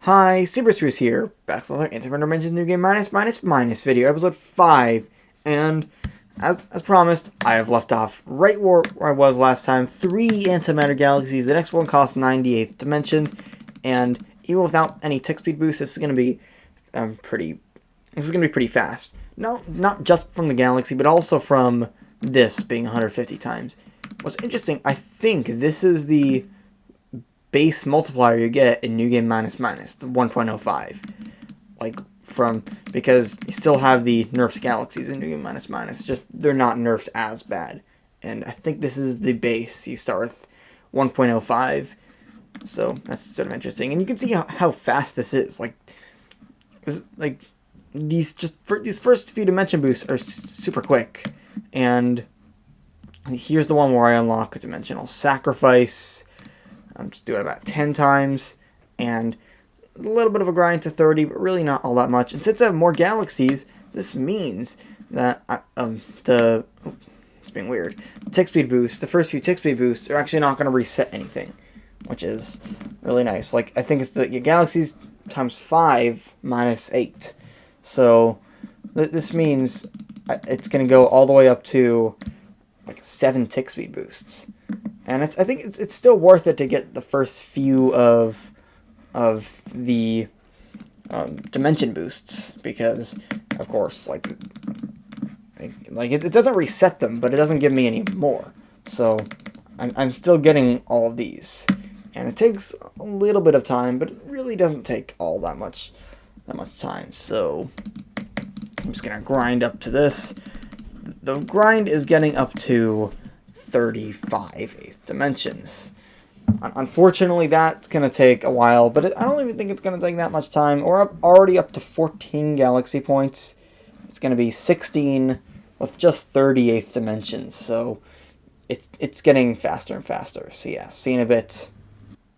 Hi, Superspruce here, back with another Antimatter Dimensions New Game minus video, episode 5, and as promised, I have left off right where I was last time. 3 antimatter galaxies. The next one costs 98th dimensions, and even without any tick speed boost, this is going to be pretty fast. Not just from the galaxy, but also from this being 150 times. What's interesting, I think this is the base multiplier you get in New Game the 1.05. Because you still have the nerfs galaxies in New Game just they're not nerfed as bad. And I think this is the base. You start with 1.05. So that's sort of interesting. And you can see how fast this is. These first few dimension boosts are super quick. And here's the one where I unlock a dimensional sacrifice. I'm just doing it about 10 times, and a little bit of a grind to 30, but really not all that much. And since I have more galaxies, this means that it's being weird. Tick speed boost, the first few tick speed boosts are actually not going to reset anything, which is really nice. I think it's the galaxies times 5 minus 8. So this means it's going to go all the way up to 7 tick speed boosts. And I think it's still worth it to get the first few of the dimension boosts, because of course it doesn't reset them, but it doesn't give me any more. So I'm still getting all of these, and it takes a little bit of time, but it really doesn't take all that much time. So I'm just gonna grind up to this. The grind is getting up to 35 eighth dimensions. Unfortunately, that's going to take a while, but I don't even think it's going to take that much time. We're already up to 14 galaxy points. It's going to be 16 with just 38th dimensions, so it's getting faster and faster. So yeah, see you in a bit.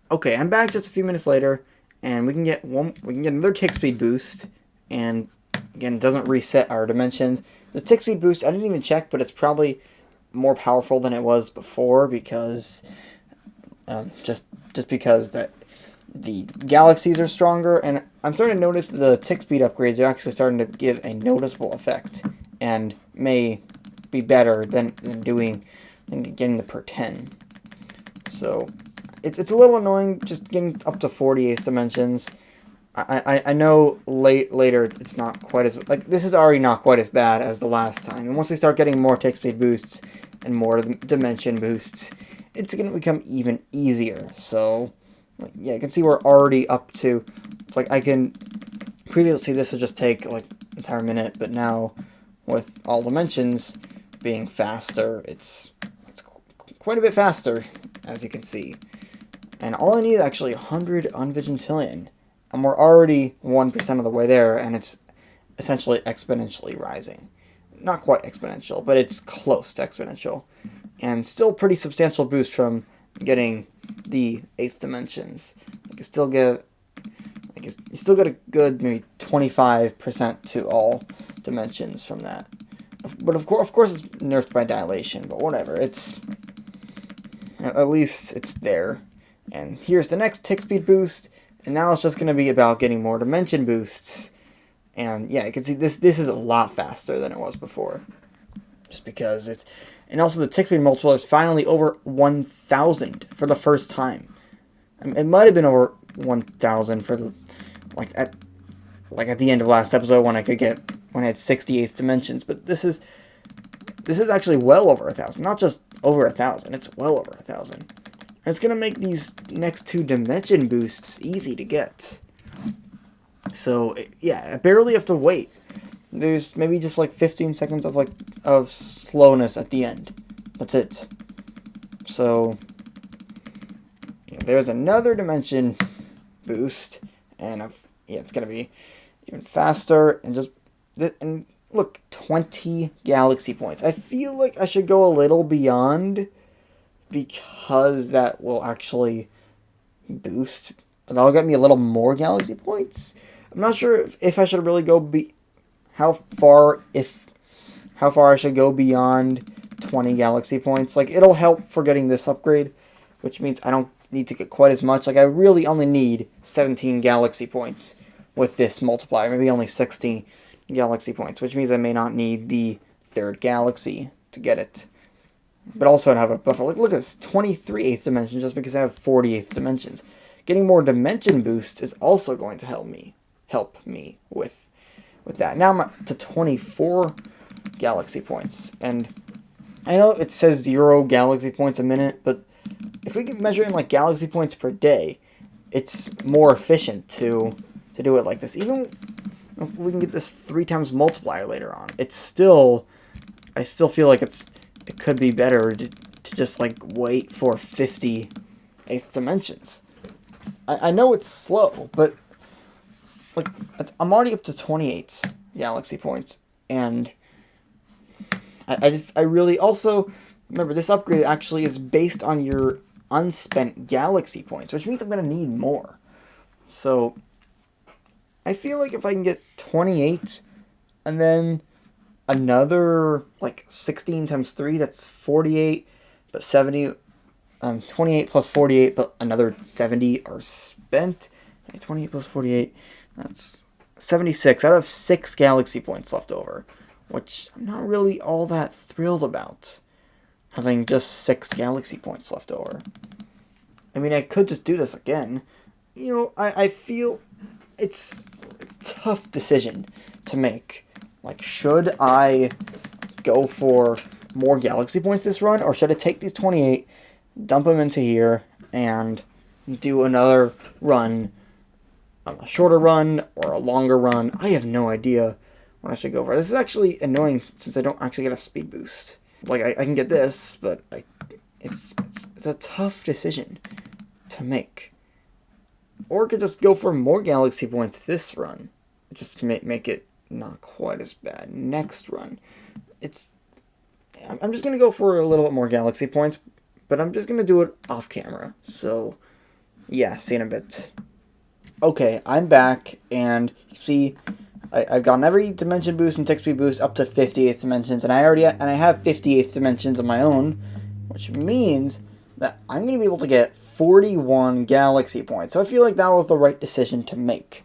Okay, I'm back just a few minutes later, and we can get another tick speed boost, and again, it doesn't reset our dimensions. The tick speed boost, I didn't even check, but it's probably more powerful than it was before, because just because that the galaxies are stronger, and I'm starting to notice the tick speed upgrades are actually starting to give a noticeable effect, and may be better than getting the per 10. So it's a little annoying just getting up to 48th dimensions. I know later it's not quite as this is already not quite as bad as the last time, and once we start getting more tick speed boosts and more dimension boosts, it's going to become even easier. So yeah, you can see we're already up to, I can previously this would just take entire minute, but now with all dimensions being faster, it's quite a bit faster, as you can see. And all I need is actually 100 unvigintillion. And we're already 1% of the way there, and it's essentially exponentially rising. Not quite exponential, but it's close to exponential. And still pretty substantial boost from getting the 8th dimensions. You still get a good maybe 25% to all dimensions from that. But of course it's nerfed by dilation, but whatever. At least it's there. And here's the next tick speed boost. And now it's just going to be about getting more dimension boosts. And yeah, you can see this is a lot faster than it was before. Just because it's... And also the tick speed multiplier is finally over 1,000 for the first time. It might have been over 1,000 for the... at the end of last episode when I had 68th dimensions. But this is actually well over 1,000. Not just over 1,000, it's well over 1,000. And it's going to make these next 2 dimension boosts easy to get. So, yeah, I barely have to wait. There's maybe just 15 seconds of slowness at the end. That's it. So, yeah, there's another dimension boost. And it's going to be even faster. And look, 20 galaxy points. I feel like I should go a little beyond, because that will actually boost. That'll get me a little more galaxy points. I'm not sure if I should really go how far I should go beyond 20 galaxy points. It'll help for getting this upgrade, which means I don't need to get quite as much. Like, I really only need 17 galaxy points with this multiplier. Maybe only 16 galaxy points, which means I may not need the third galaxy to get it. But also I have a buffer. Look at this, 23 8th dimensions just because I have 48th dimensions. Getting more dimension boost is also going to help me with that. Now I'm up to 24 galaxy points, and I know it says 0 galaxy points a minute, but if we can measure in like galaxy points per day, it's more efficient to do it like this. Even if we can get this 3 times multiplier later on, I still feel like it could be better to just like wait for 58th dimensions. I know it's slow, but like I'm already up to 28 galaxy points, and I really also remember this upgrade actually is based on your unspent galaxy points, which means I'm gonna need more. So I feel like if I can get 28 and then another like 16 times 3, that's 48, but 70, 28 plus 48, but another 70 are spent. 28 plus 48, that's 76 out of 6 galaxy points left over, which I'm not really all that thrilled about, having just 6 galaxy points left over. I mean, I could just do this again. You know, I feel it's a tough decision to make. Like, should I go for more galaxy points this run, or should I take these 28, dump them into here, and do another run, a shorter run or a longer run? I have no idea what I should go for. This is actually annoying since I don't actually get a speed boost. Like, I can get this, but it's a tough decision to make. Or I could just go for more galaxy points this run. Just make it not quite as bad next run. I'm just going to go for a little bit more galaxy points, but I'm just going to do it off camera. So, yeah, see you in a bit. Okay, I'm back, and you see, I've gotten every dimension boost and tick speed boost up to 58th dimensions, and I have 58th dimensions of my own, which means that I'm going to be able to get 41 galaxy points. So I feel like that was the right decision to make.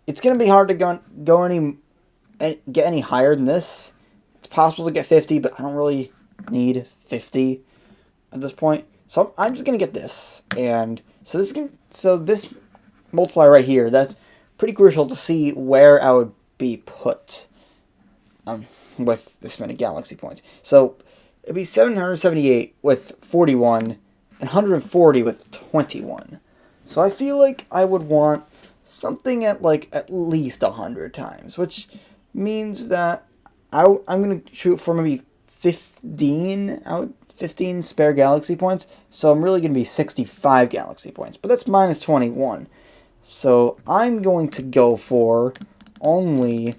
It's going to be hard to get any higher than this. It's possible to get 50, but I don't really need 50 at this point. So I'm just going to get this. And so this multiplier right here, that's pretty crucial to see where I would be put with this many galaxy points. So it'd be 778 with 41 and 140 with 21. So I feel like I would want something at least 100 times, which means that I'm going to shoot for maybe 15 spare galaxy points. So I'm really going to be 65 galaxy points, but that's minus 21. So I'm going to go for only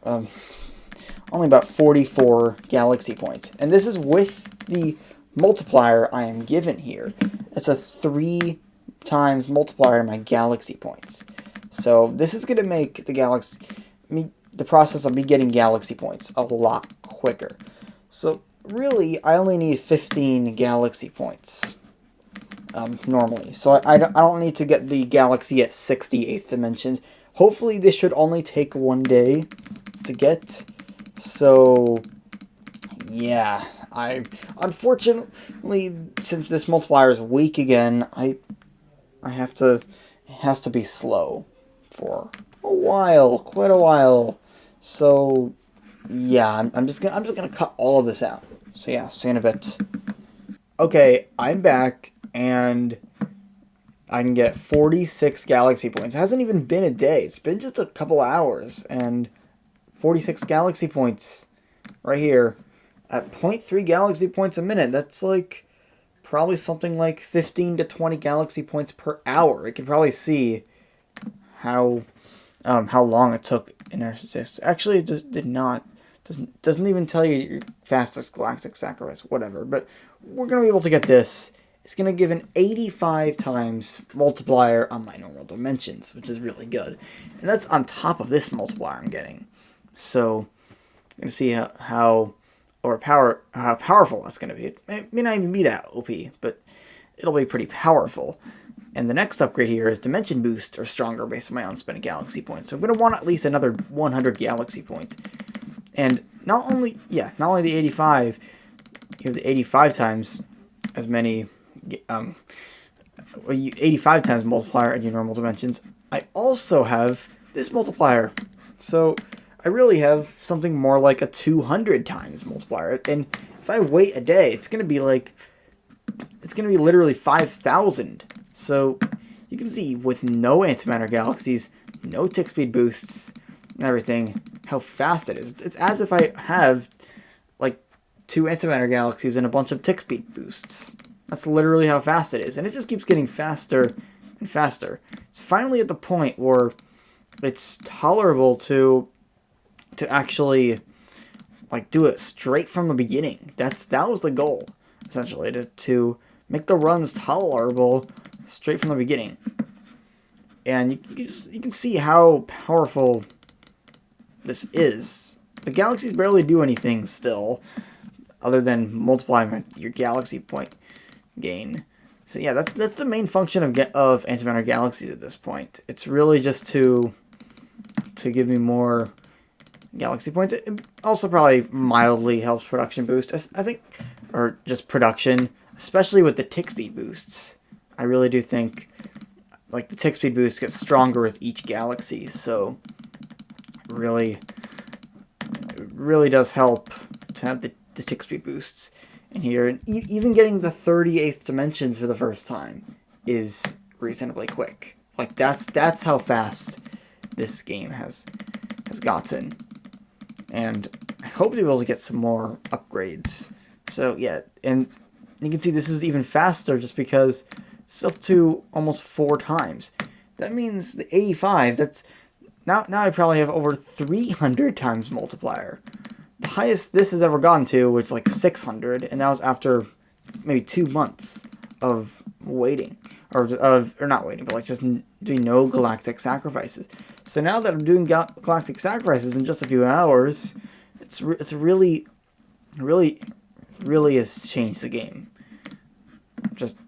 about 44 galaxy points. And this is with the multiplier I am given here. It's a 3 times multiplier in my galaxy points. So this is going to make the process of me getting galaxy points a lot quicker. So really, I only need 15 galaxy points normally. So I don't need to get the galaxy at 68th dimensions. Hopefully this should only take 1 day to get. So yeah, unfortunately, since this multiplier is weak again, it has to be slow for a while, quite a while. So yeah, I'm just gonna cut all of this out. So yeah, see you in a bit. Okay, I'm back, and I can get 46 galaxy points. It hasn't even been a day. It's been just a couple hours, and 46 galaxy points right here at 0.3 galaxy points a minute. That's like probably something like 15 to 20 galaxy points per hour. You can probably see how long it took in Narcissus. Actually, it just doesn't even tell you your fastest galactic sacrifice, whatever. But we're gonna be able to get this. It's gonna give an 85 times multiplier on my normal dimensions, which is really good, and that's on top of this multiplier I'm getting. So you're gonna see how powerful that's gonna be. It may not even be that OP, but it'll be pretty powerful. And the next upgrade here is Dimension Boost, or stronger based on my unspent galaxy points. So I'm going to want at least another 100 galaxy points. And not only the 85, you have the 85 times as many, 85 times multiplier in your normal dimensions. I also have this multiplier. So I really have something more like a 200 times multiplier. And if I wait a day, it's going to be literally 5,000. So you can see with no antimatter galaxies, no tick speed boosts, and everything, how fast it is. It's as if I have like 2 antimatter galaxies and a bunch of tick speed boosts. That's literally how fast it is. And it just keeps getting faster and faster. It's finally at the point where it's tolerable to actually like do it straight from the beginning. That was the goal, essentially, to make the runs tolerable straight from the beginning. And you can see how powerful this is. The galaxies barely do anything still, other than multiplying your galaxy point gain. So yeah, that's the main function of antimatter galaxies at this point. It's really just to give me more galaxy points. It also probably mildly helps production boost, I think, or just production, especially with the tick speed boosts. I really do think like the tick speed boost gets stronger with each galaxy, so it really does help to have the tick speed boosts in here. And even getting the 38th dimensions for the first time is reasonably quick. Like that's how fast this game has gotten. And I hope to be able to get some more upgrades. So yeah, and you can see this is even faster just because it's up to almost 4 times. That means the 85, that's now I probably have over 300 times multiplier. The highest this has ever gone to was like 600, and that was after maybe 2 months of waiting, or not waiting, but like just doing no galactic sacrifices. So now that I'm doing galactic sacrifices in just a few hours, it's really has changed the game. Just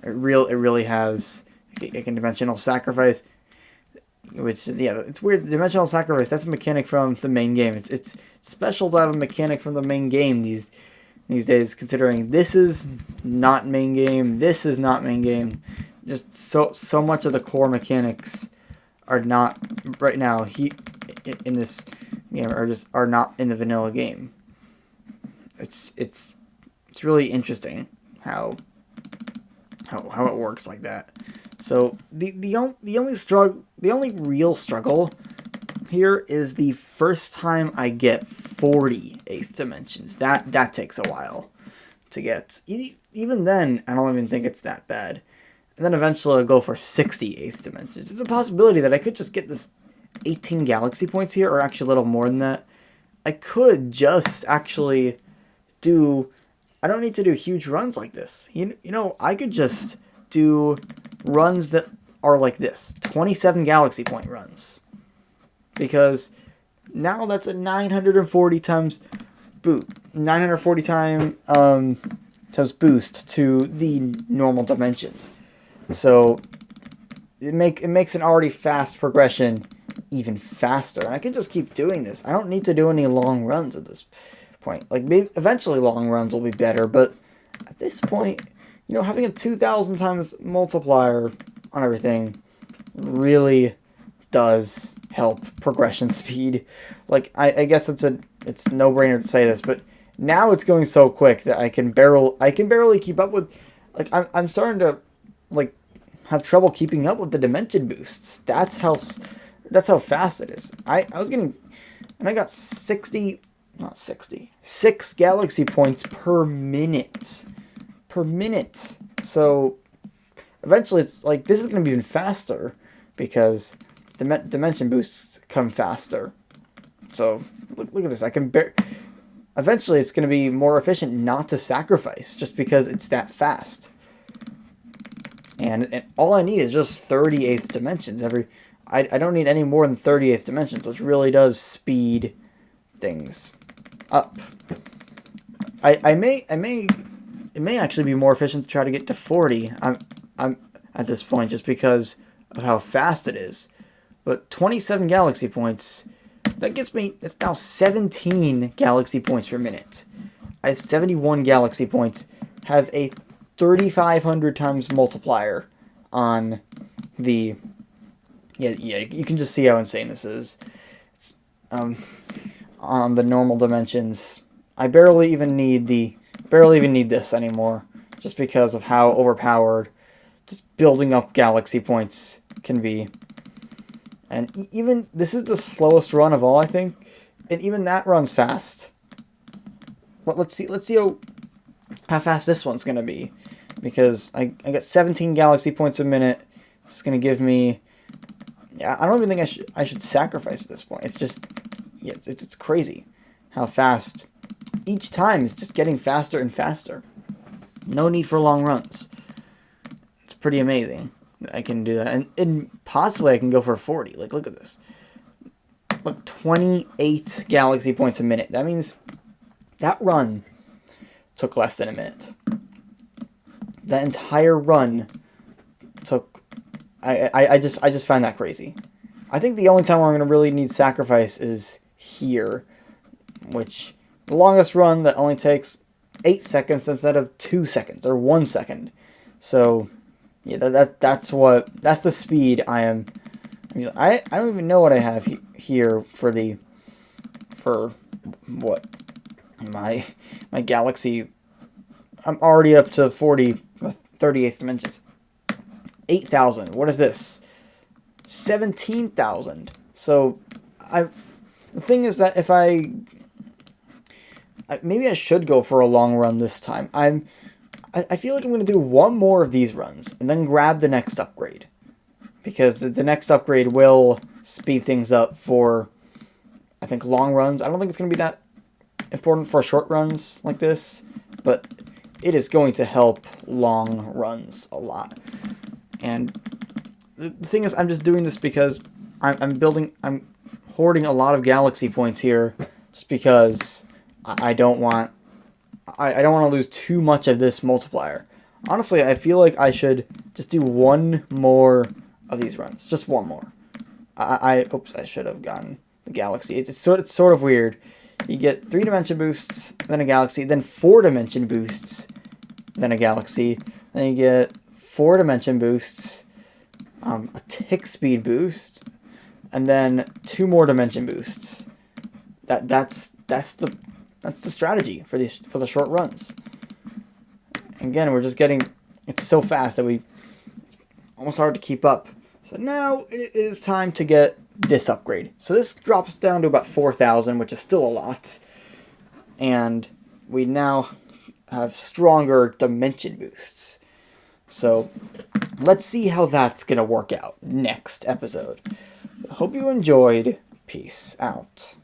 it really has. Like a dimensional sacrifice, which is, yeah, it's weird. Dimensional sacrifice, that's a mechanic from the main game. It's special to have a mechanic from the main game these days, considering this is not main game, this is not main game. Just so much of the core mechanics are not right now in this game, are not in the vanilla game. It's really interesting how it works like that. So the only real struggle here is the first time I get 48th dimensions. That takes a while to get. Even then, I don't even think it's that bad. And then eventually I'll go for 68th dimensions. It's a possibility that I could just get this 18 galaxy points here, or actually a little more than that. I could just actually do. I don't need to do huge runs like this. You know, I could just do runs that are like this, 27 galaxy point runs, because now that's a 940 times times boost to the normal dimensions. So it makes an already fast progression even faster, and I can just keep doing this. I don't need to do any long runs at this point. Like, maybe eventually long runs will be better, but at this point, you know, having a 2,000 times multiplier on everything really does help progression speed. Like, I guess it's no-brainer to say this, but now it's going so quick that I can barely keep up with. Like, I'm starting to like have trouble keeping up with the dimension boosts. That's how fast it is. I got 6 galaxy points per minute. So eventually it's like this is going to be even faster because the dimension boosts come faster. So look at this. Eventually it's going to be more efficient not to sacrifice just because it's that fast. And all I need is just 38th dimensions. I don't need any more than 38th dimensions, which really does speed things up. I may it may actually be more efficient to try to get to 40. I'm at this point just because of how fast it is. But 27 galaxy points, that gets me, it's now 17 galaxy points per minute. I have 71 galaxy points, have a 3,500 times multiplier on the, yeah, you can just see how insane this is. It's, on the normal dimensions, I barely even need this anymore, just because of how overpowered just building up galaxy points can be. And even, this is the slowest run of all, I think, and even that runs fast. But let's see how fast this one's going to be, because I got 17 galaxy points a minute. It's going to give me, yeah, I don't even think I should sacrifice at this point. It's just, yeah, it's crazy how fast each time is just getting faster and faster. No need for long runs. It's pretty amazing. I can do that, and possibly I can go for 40. Like, look at this. Look, 28 galaxy points a minute. That means that run took less than a minute. That entire run took. I just find that crazy. I think the only time where I'm gonna really need sacrifice is here, which the longest run that only takes 8 seconds instead of 2 seconds or 1 second. So. Yeah, that's the speed I am. I don't even know what I have here for what my galaxy. I'm already up to 38th dimensions. 8,000. What is this? 17,000. So the thing is that if maybe I should go for a long run this time. I feel like I'm going to do one more of these runs and then grab the next upgrade. Because the next upgrade will speed things up for, I think, long runs. I don't think it's going to be that important for short runs like this, but it is going to help long runs a lot. And the thing is, I'm just doing this because I'm hoarding a lot of galaxy points here just because I don't want to lose too much of this multiplier. Honestly, I feel like I should just do one more of these runs. Just one more. Oops, I should have gotten the galaxy. It's sort of weird. You get 3-dimension boosts, then a galaxy, then 4-dimension boosts, then a galaxy. Then you get 4-dimension boosts, a tick speed boost, and then 2 more dimension boosts. That's the strategy for the short runs. Again, we're just getting, it's so fast that it's almost hard to keep up. So now it is time to get this upgrade. So this drops down to about 4,000, which is still a lot. And we now have stronger dimension boosts. So let's see how that's going to work out next episode. Hope you enjoyed. Peace out.